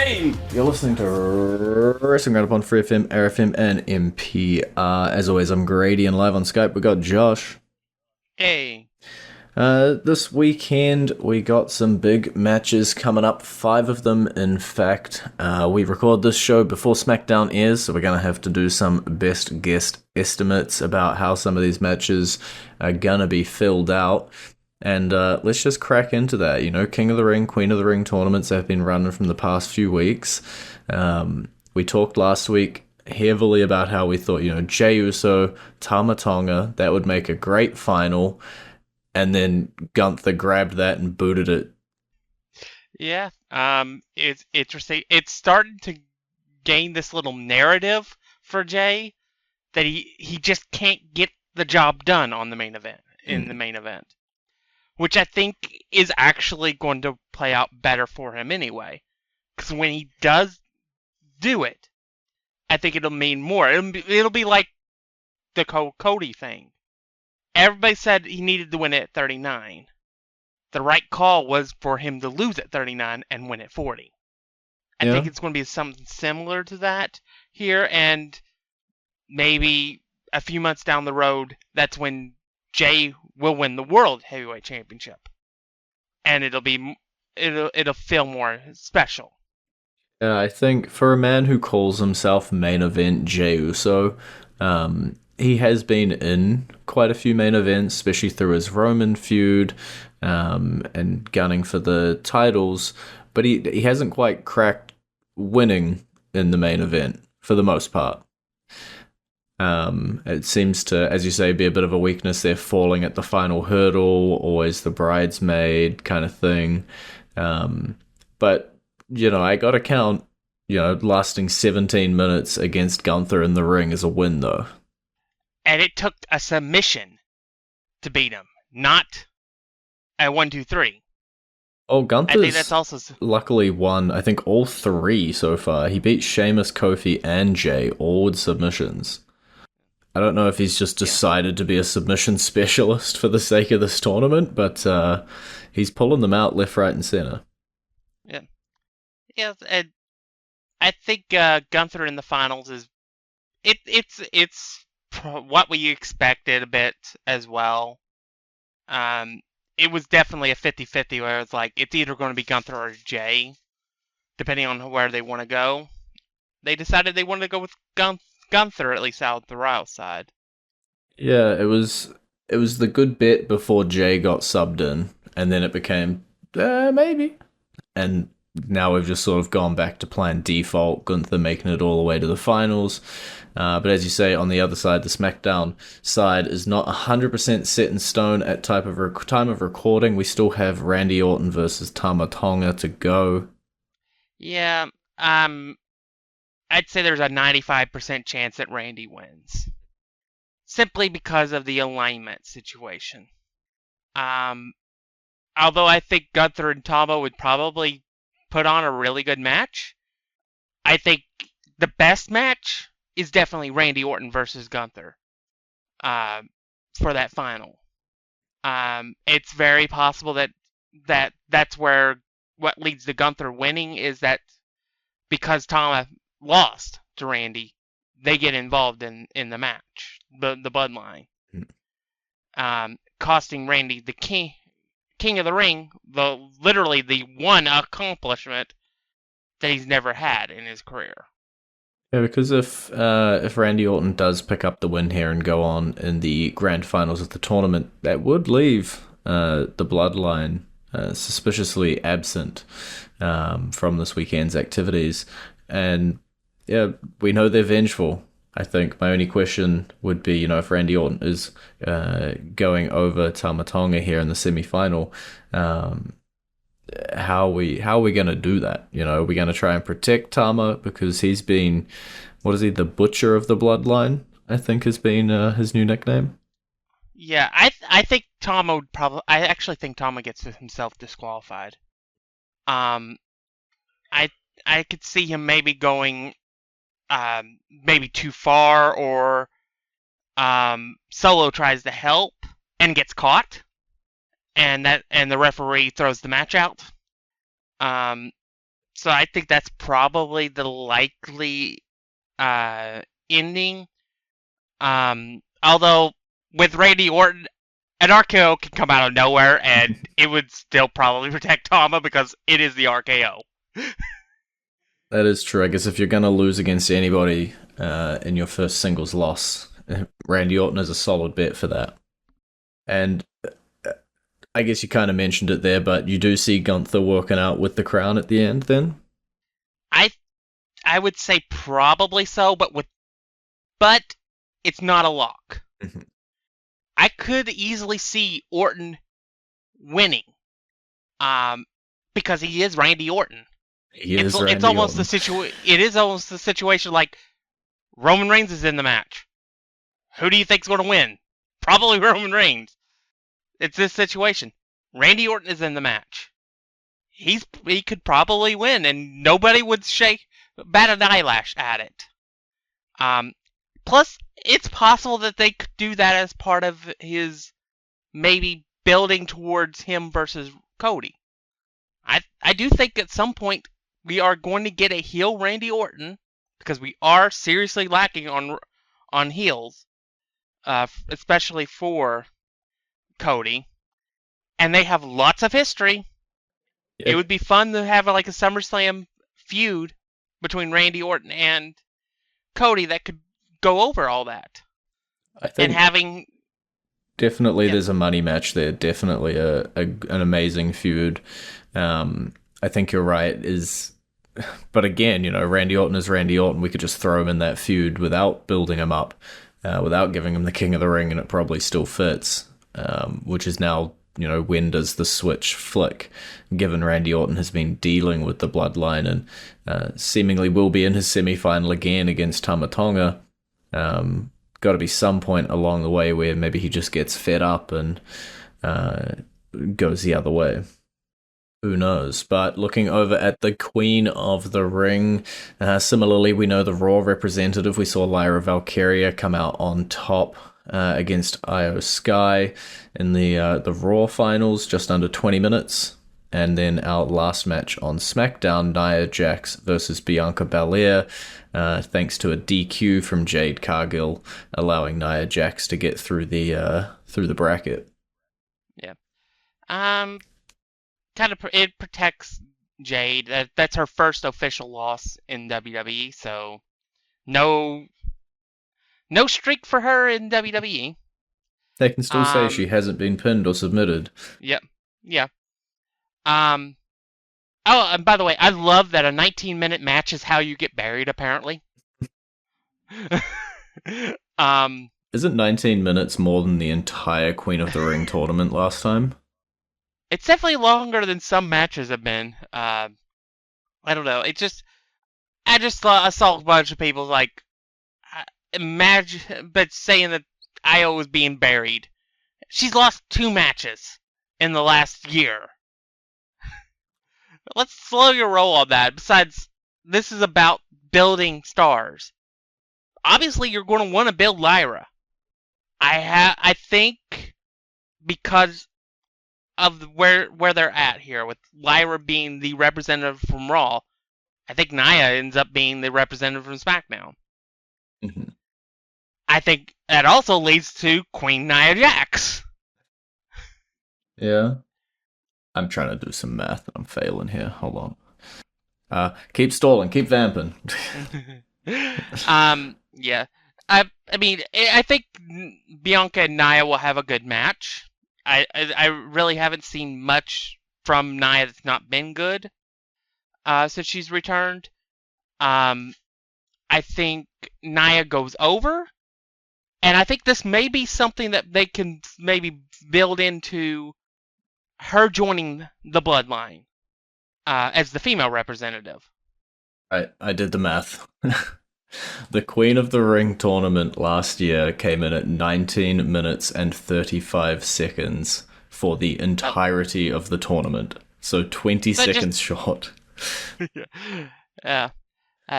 You're listening to Wrestling Roundup on FreeFM, ArrowFM, and MPR. As always, I'm Grady, and live on Skype we got Josh. Hey. This weekend we got some big matches coming up, 5 of them in fact. We record this show before SmackDown airs, so we're going to have to do some best guess estimates about how some of these matches are going to be filled out. And let's just crack into that. You know, King of the Ring, Queen of the Ring tournaments have been running from the past few weeks. We talked last week heavily about how we thought, you know, Jey Uso, Tama Tonga, that would make a great final. And then Gunther grabbed that and booted it. Yeah, it's interesting. It's starting to gain this little narrative for Jey that he just can't get the job done on the main event, in the main event. Which I think is actually going to play out better for him anyway. Because when he does do it, I think it'll mean more. It'll be like the Cody thing. Everybody said he needed to win it at 39. The right call was for him to lose at 39 and win at 40. I think it's going to be something similar to that here, and maybe a few months down the road, that's when Jey will win the World Heavyweight Championship, and it'll feel more special. I think for a man who calls himself main event Jey Uso, he has been in quite a few main events, especially through his Roman feud, and gunning for the titles, but he hasn't quite cracked winning in the main event for the most part. It seems to, as you say, be a bit of a weakness there, falling at the final hurdle, always the bridesmaid kind of thing. But, you know, I gotta count, you know, lasting 17 minutes against Gunther in the ring as a win, though. And it took a submission to beat him, not a 1, 2, 3. Oh, Gunther's I think that's also luckily won, I think, all 3 so far. He beat Sheamus, Kofi, and Jey, all with submissions. I don't know if he's just decided to be a submission specialist for the sake of this tournament, but he's pulling them out left, right, and center. Yeah, and I think Gunther in the finals is it's what we expected a bit as well. It was definitely a 50-50 where it's like it's either going to be Gunther or Jey, depending on where they want to go. They decided they wanted to go with Gunther, at least out the Royal side. Yeah, it was the good bit before Jey got subbed in, and then it became maybe, and now we've just sort of gone back to plan default, Gunther making it all the way to the finals. But as you say, on the other side, the SmackDown side is not 100% set in stone at time of recording. We still have Randy Orton versus Tama Tonga to go. Yeah, I'd say there's a 95% chance that Randy wins. Simply because of the alignment situation. Although I think Gunther and Tama would probably put on a really good match, I think the best match is definitely Randy Orton versus Gunther for that final. It's very possible that's where what leads to Gunther winning is that because Tama lost to Randy, they get involved in the match, the bloodline, costing Randy the king of the ring, literally the one accomplishment that he's never had in his career. Yeah, because if Randy Orton does pick up the win here and go on in the grand finals of the tournament, that would leave the bloodline suspiciously absent from this weekend's activities. And yeah, we know they're vengeful. I think my only question would be, you know, if Randy Orton is going over Tama Tonga here in the semi-final, how are we going to do that? You know, are we going to try and protect Tama because he's been, what is he, the Butcher of the Bloodline, I think has been his new nickname. Yeah, I think Tama would probably, I actually think Tama gets himself disqualified. I could see him maybe going maybe too far, or Solo tries to help and gets caught, and the referee throws the match out. So I think that's probably the likely ending. Although with Randy Orton, an RKO can come out of nowhere and it would still probably protect Tama because it is the RKO. That is true. I guess if you're going to lose against anybody in your first singles loss, Randy Orton is a solid bet for that. And I guess you kind of mentioned it there, but you do see Gunther working out with the crown at the end then? I would say probably so, but it's not a lock. Mhm. I could easily see Orton winning, because he is Randy Orton. It's almost Orton. It is almost the situation like Roman Reigns is in the match. Who do you think's going to win? Probably Roman Reigns. It's this situation. Randy Orton is in the match. He could probably win, and nobody would bat an eyelash at it. Plus, it's possible that they could do that as part of his maybe building towards him versus Cody. I do think at some point we are going to get a heel Randy Orton because we are seriously lacking on heels, especially for Cody, and they have lots of history. Yep. It would be fun to have like a SummerSlam feud between Randy Orton and Cody that could go over all that. I think and having definitely there's a money match there. Definitely an amazing feud. I think you're right. But again, Randy Orton is Randy Orton. We could just throw him in that feud without building him up, without giving him the King of the Ring, and it probably still fits. Which is now, when does the switch flick? Given Randy Orton has been dealing with the bloodline and seemingly will be in his semi-final again against Tama Tonga. Got to be some point along the way where maybe he just gets fed up and goes the other way. Who knows? But looking over at the Queen of the Ring, similarly, we know the Raw representative. We saw Lyra Valkyria come out on top against Io Sky in the Raw finals, just under 20 minutes. And then our last match on SmackDown, Nia Jax versus Biance Belair, thanks to a DQ from Jade Cargill, allowing Nia Jax to get through the bracket. Yeah. It protects Jade. That's her first official loss in WWE, so no streak for her in WWE. They can still say she hasn't been pinned or submitted. Yep. Yeah. Oh, and by the way, I love that a 19-minute match is how you get buried, apparently. Isn't 19 minutes more than the entire Queen of the Ring tournament last time? It's definitely longer than some matches have been. I don't know. I saw a bunch of people like but saying that Io was being buried. She's lost 2 matches in the last year. Let's slow your roll on that. Besides, this is about building stars. Obviously, you're going to want to build Lyra. I think because of where they're at here, with Lyra being the representative from Raw, I think Nia ends up being the representative from SmackDown. Mm-hmm. I think that also leads to Queen Nia Jax. Yeah. I'm trying to do some math and I'm failing here. Hold on. Keep stalling, keep vamping. Yeah. I mean, I think Bianca and Nia will have a good match. I really haven't seen much from Nia that's not been good since she's returned. I think Nia goes over, and I think this may be something that they can maybe build into her joining the bloodline as the female representative. I did the math. The Queen of the Ring tournament last year came in at 19 minutes and 35 seconds for the entirety of the tournament. So 20 seconds short. Yeah.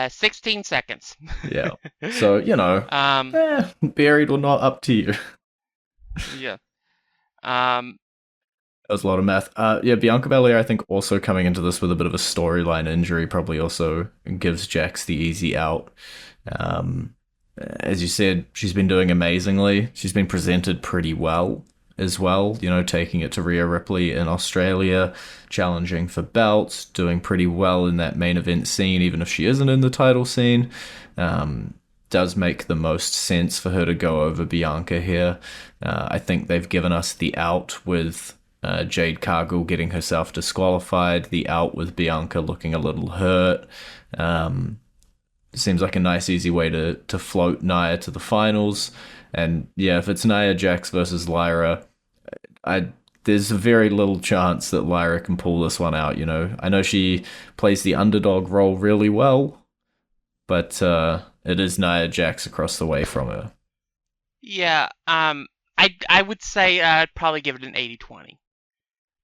16 seconds. Yeah. So, buried or not, up to you. Yeah. That was a lot of math. Yeah, Bianca Belair, I think, also coming into this with a bit of a storyline injury probably also gives Jax the easy out. Um, as you said, she's been doing amazingly. She's been presented pretty well as well, taking it to Rhea Ripley in Australia, challenging for belts, doing pretty well in that main event scene, even if she isn't in the title scene. Does make the most sense for her to go over Bianca here. I think they've given us the out with Jade Cargill getting herself disqualified, the out with Bianca looking a little hurt. Seems like a nice, easy way to float Nia to the finals. And yeah, if it's Nia Jax versus Lyra, there's a very little chance that Lyra can pull this one out. I know she plays the underdog role really well, but it is Nia Jax across the way from her. Yeah, I would say I'd probably give it an 80-20.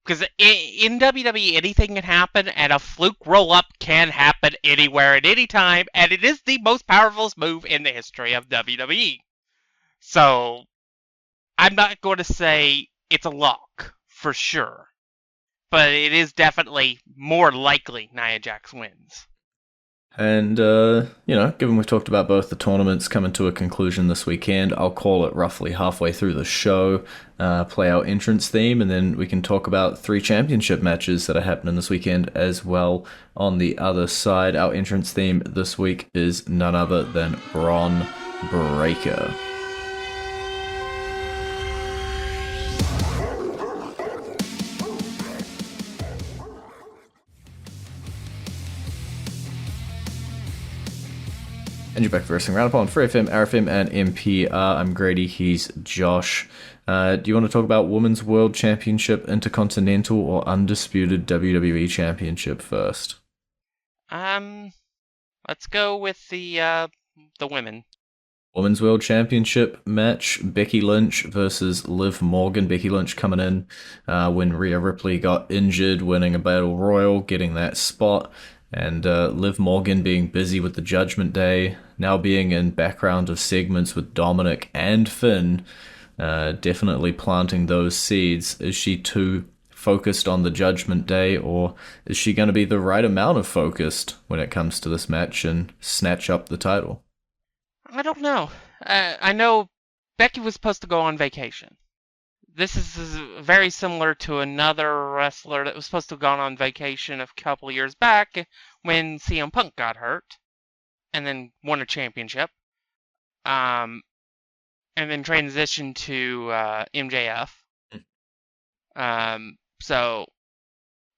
Because in WWE, anything can happen, and a fluke roll-up can happen anywhere at any time, and it is the most powerful move in the history of WWE. So, I'm not going to say it's a lock, for sure. But it is definitely more likely Nia Jax wins. And, given we've talked about both the tournaments coming to a conclusion this weekend, I'll call it roughly halfway through the show, play our entrance theme, and then we can talk about 3 championship matches that are happening this weekend as well. On the other side, our entrance theme this week is none other than Bron Breakker. And you're back for Wrestling Roundup on FreeFM, ArrowFM, and MPR. I'm Grady, he's Josh. Do you want to talk about Women's World Championship, Intercontinental, or Undisputed WWE Championship first? Let's go with the women. Women's World Championship match, Becky Lynch versus Liv Morgan. Becky Lynch coming in when Rhea Ripley got injured, winning a Battle Royal, getting that spot. And Liv Morgan being busy with the Judgment Day, now being in background of segments with Dominic and Finn, definitely planting those seeds. Is she too focused on the Judgment Day, or is she going to be the right amount of focused when it comes to this match and snatch up the title? I don't know. I know Becky was supposed to go on vacation. This is very similar to another wrestler that was supposed to have gone on vacation a couple of years back when CM Punk got hurt and then won a championship. And then transitioned to MJF. So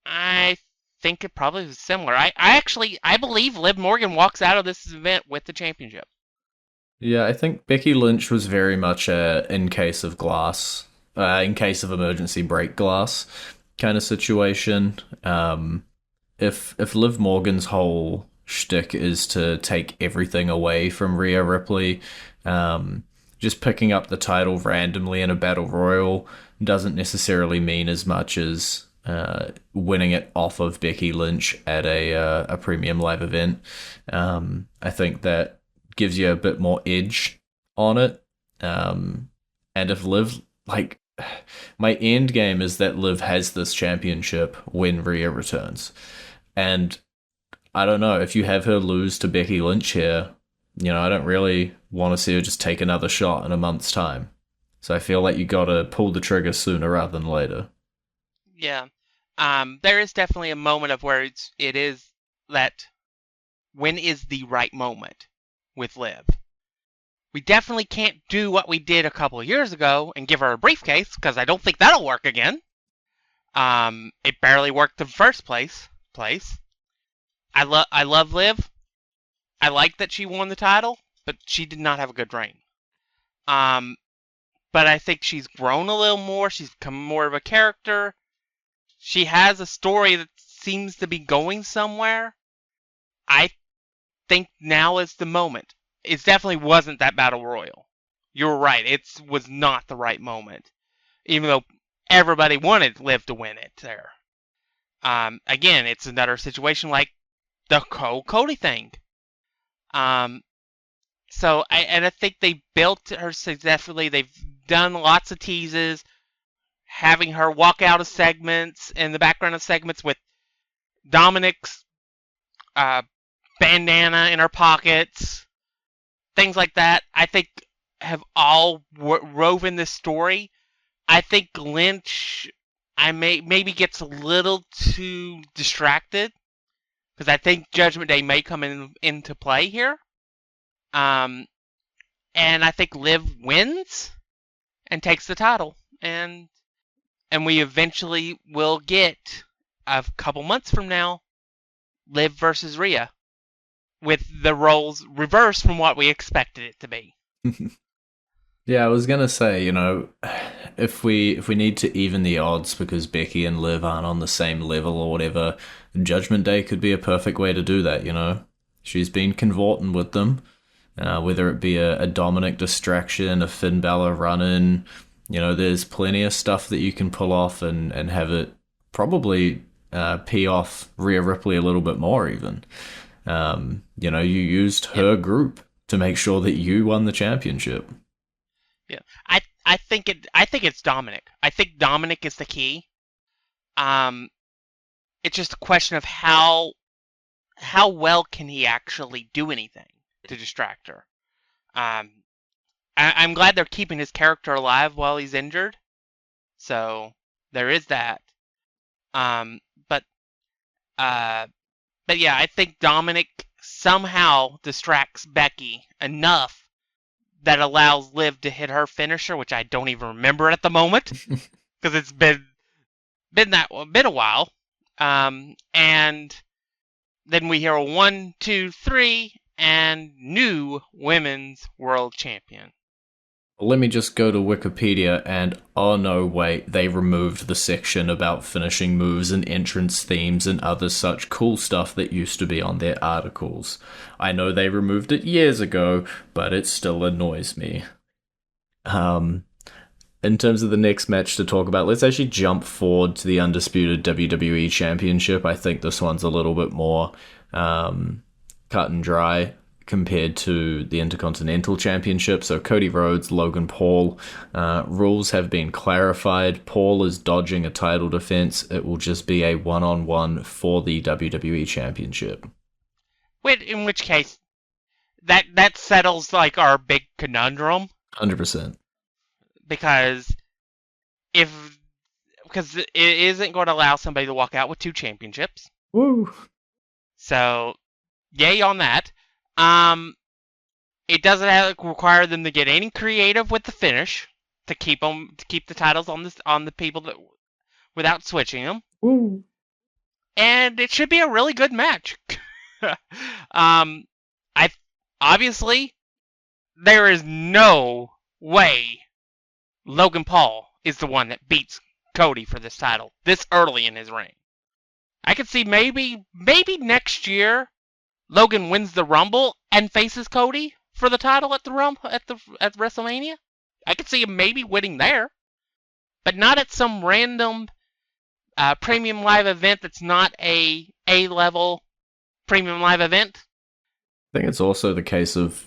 I think it probably was similar. I believe Liv Morgan walks out of this event with the championship. Yeah, I think Becky Lynch was very much a in case of glass. In case of emergency break glass kind of situation. If Liv Morgan's whole shtick is to take everything away from Rhea Ripley, just picking up the title randomly in a battle royal doesn't necessarily mean as much as winning it off of Becky Lynch at a premium live event. I think that gives you a bit more edge on it. And if Liv, my end game is that Liv has this championship when Rhea returns. And I don't know, if you have her lose to Becky Lynch here, I don't really want to see her just take another shot in a month's time. So I feel like you gotta pull the trigger sooner rather than later. Yeah. There is definitely a moment of where it is that when is the right moment with Liv. We definitely can't do what we did a couple of years ago and give her a briefcase, because I don't think that'll work again. It barely worked in the first place. I love Liv. I like that she won the title, but she did not have a good reign. But I think she's grown a little more. She's become more of a character. She has a story that seems to be going somewhere. I think now is the moment. It definitely wasn't that Battle Royal. You're right. It was not the right moment. Even though everybody wanted Liv to win it there. Again, it's another situation like the Cody thing. So I think they built her successfully. They've done lots of teases. having her walk out of segments in the background of segments with Dominic's bandana in her pockets, things like that, I think have all woven this story. I think Lynch, maybe gets a little too distracted because I think Judgment Day may come into play here. And I think Liv wins and takes the title, and we eventually will get a couple months from now Liv versus Rhea, with the roles reversed from what we expected it to be. Yeah, I was gonna say, if we need to even the odds because Becky and Liv aren't on the same level or whatever, Judgment Day could be a perfect way to do that. She's been convorting with them, whether it be a Dominic distraction, a Finn Balor run-in, there's plenty of stuff that you can pull off and have it probably pee off Rhea Ripley a little bit more even. You used her group to make sure that you won the championship. Yeah, I think it's Dominic. I think Dominic is the key. It's just a question of how well can he actually do anything to distract her. I'm glad they're keeping his character alive while he's injured. So there is that. But yeah, I think Dominic somehow distracts Becky enough that allows Liv to hit her finisher, which I don't even remember at the moment because it's been a while. And then we hear a 1, 2, 3, and new women's world champion. Let me just go to Wikipedia and, oh no, wait, they removed the section about finishing moves and entrance themes and other such cool stuff that used to be on their articles. I know they removed it years ago, but it still annoys me. In terms of the next match to talk about, let's actually jump forward to the Undisputed WWE Championship. I think this one's a little bit more cut and dry compared to the Intercontinental Championship. So Cody Rhodes, Logan Paul, rules have been clarified. Paul is dodging a title defense. It will just be a one-on-one for the WWE Championship. In which case, that settles like our big conundrum. 100%. Because it isn't going to allow somebody to walk out with 2 championships. Woo! So, yay on that. It doesn't require them to get any creative with the finish to keep the titles on the people that without switching them. Woo. And it should be a really good match. Obviously there is no way Logan Paul is the one that beats Cody for this title this early in his reign. I could see maybe next year Logan wins the Rumble and faces Cody for the title at WrestleMania. I could see him maybe winning there, but not at some random premium live event that's not a A-level premium live event. I think it's also the case of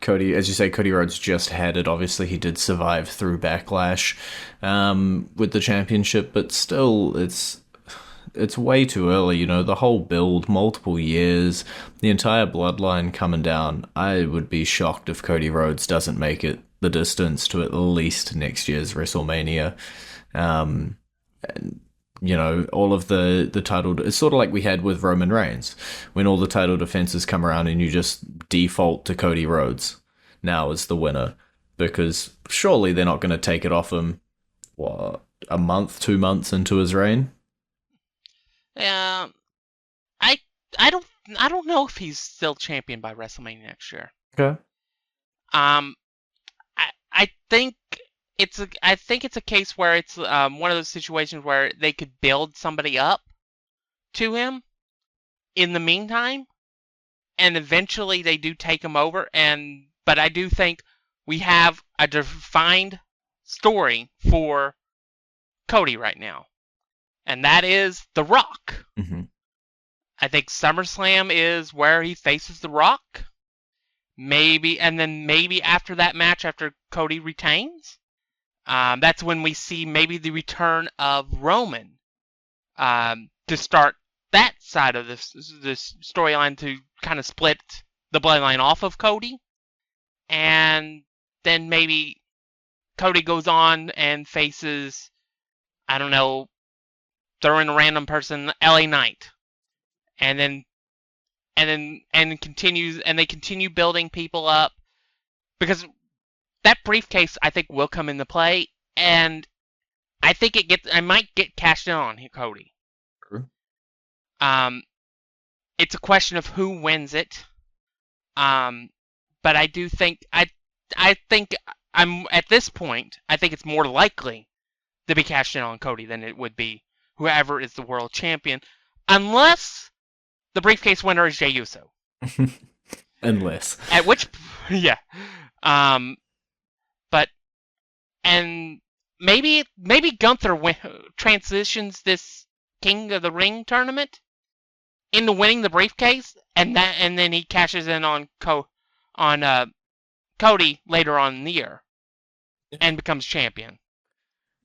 Cody, as you say, Cody Rhodes just had it. Obviously, he did survive through Backlash with the championship, but still, it's way too early. The whole build, multiple years, the entire bloodline coming down. I would be shocked if Cody Rhodes doesn't make it the distance to at least next year's WrestleMania. And, all of the title, it's sort of like we had with Roman Reigns, when all the title defenses come around and you just default to Cody Rhodes now as the winner, because surely they're not going to take it off him, a month, 2 months into his reign? I don't know if he's still champion by WrestleMania next year. Okay. I think it's a case where it's one of those situations where they could build somebody up to him in the meantime, and eventually they do take him over. But I do think we have a defined story for Cody right now, and that is The Rock. Mm-hmm. I think SummerSlam is where he faces The Rock. Maybe after that match, after Cody retains, That's when we see maybe the return of Roman to start that side of this storyline to kind of split the bloodline off of Cody. And then maybe Cody goes on and faces, I don't know, throw in a random person, LA Knight. And continues, and they continue building people up, because that briefcase, I think, will come into play, and I think I might get cashed in on Cody. True. It's a question of who wins it. But I do think I think I'm at this point. I think it's more likely to be cashed in on Cody than it would be whoever is the world champion, unless the briefcase winner is Jey Uso. Unless. At which, yeah. But and maybe Gunther transitions this King of the Ring tournament into winning the briefcase, and then he cashes in on Cody later on in the year and becomes champion.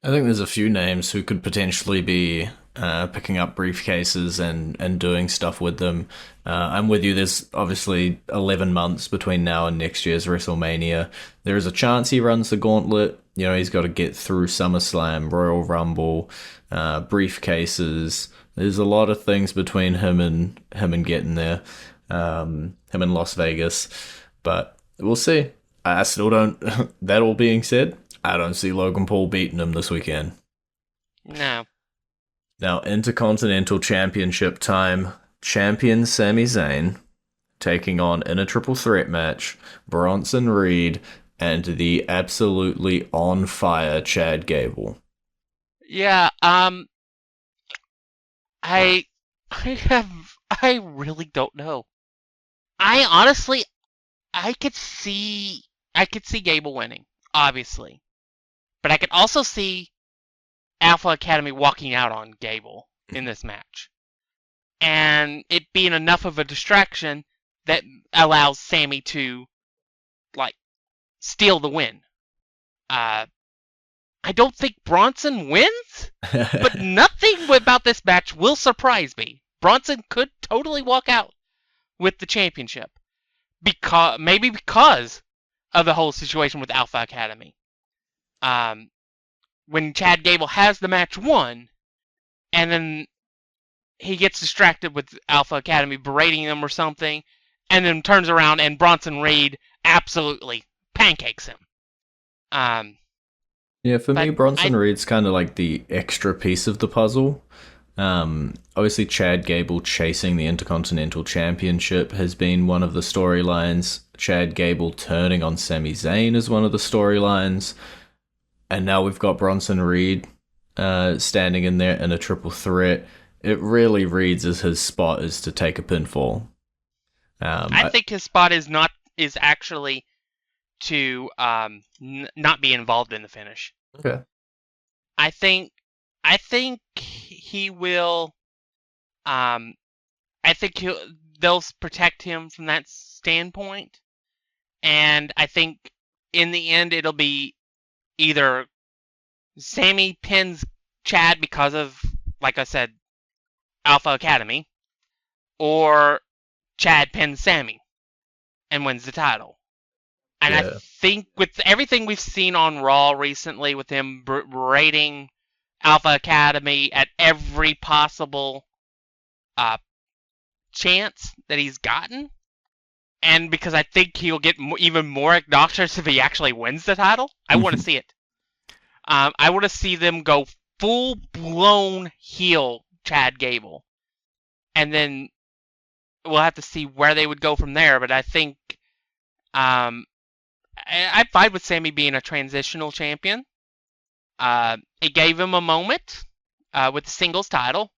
I think there's a few names who could potentially be picking up briefcases and doing stuff with them. I'm with you. There's obviously 11 months between now and next year's WrestleMania. There is a chance he runs the gauntlet. You know, he's got to get through SummerSlam, Royal Rumble, briefcases. There's a lot of things between him and getting there. Him in Las Vegas. But we'll see. I still don't. That all being said, I don't see Logan Paul beating him this weekend. No. Now, Intercontinental Championship time. Champion Sami Zayn taking on, in a triple threat match, Bronson Reed and the absolutely on fire Chad Gable. Yeah, I really don't know. I honestly, I could see Gable winning, obviously. But I could also see Alpha Academy walking out on Gable in this match. And it being enough of a distraction that allows Sammy to, steal the win. I don't think Bronson wins, but nothing about this match will surprise me. Bronson could totally walk out with the championship. Maybe because of the whole situation with Alpha Academy. When Chad Gable has the match won, and then he gets distracted with Alpha Academy berating them or something, and then turns around and Bronson Reed absolutely pancakes him. Yeah, for me, Bronson Reed's kind of like the extra piece of the puzzle. Obviously, Chad Gable chasing the Intercontinental Championship has been one of the storylines. Chad Gable turning on Sami Zayn is one of the storylines. And now we've got Bronson Reed standing in there in a triple threat. It really reads as his spot is to take a pinfall. I think his spot is actually to not be involved in the finish. Okay. I think he will. They'll protect him from that standpoint, and I think in the end it'll be either Sammy pins Chad because of, like I said, Alpha Academy, or Chad pins Sammy and wins the title. And I think with everything we've seen on Raw recently, with him berating Alpha Academy at every possible chance that he's gotten, and because I think he'll get even more obnoxious if he actually wins the title, I want to see it. I want to see them go full-blown heel Chad Gable. And then we'll have to see where they would go from there, but I think I'm fine with Sammy being a transitional champion. It gave him a moment with the singles title,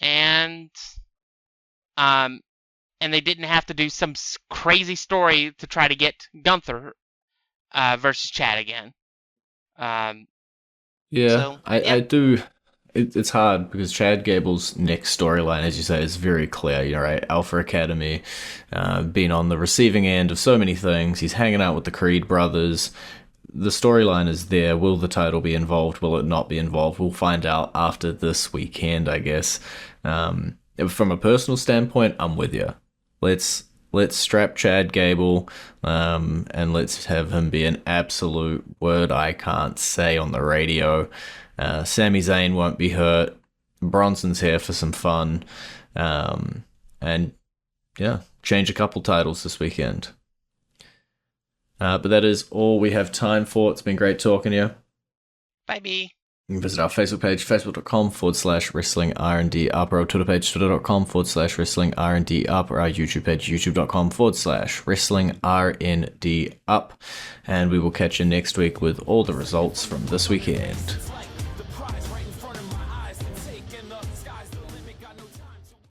and they didn't have to do some crazy story to try to get Gunther versus Chad again. I do. It's hard because Chad Gable's next storyline, as you say, is very clear. You know, right? Alpha Academy, being on the receiving end of so many things. He's hanging out with the Creed brothers. the storyline is there. Will the title be involved? Will it not be involved? We'll find out after this weekend, I guess. From a personal standpoint, I'm with you. Let's strap Chad Gable, and let's have him be an absolute word I can't say on the radio. Sami Zayn won't be hurt. Bronson's here for some fun. And yeah, change a couple titles this weekend. But that is all we have time for. It's been great talking to you. Bye-bye. You can visit our Facebook page, facebook.com/wrestling R&D up, or our Twitter page, twitter.com/wrestling R&D up, or our YouTube page, youtube.com/wrestling RND up. And we will catch you next week with all the results from this weekend.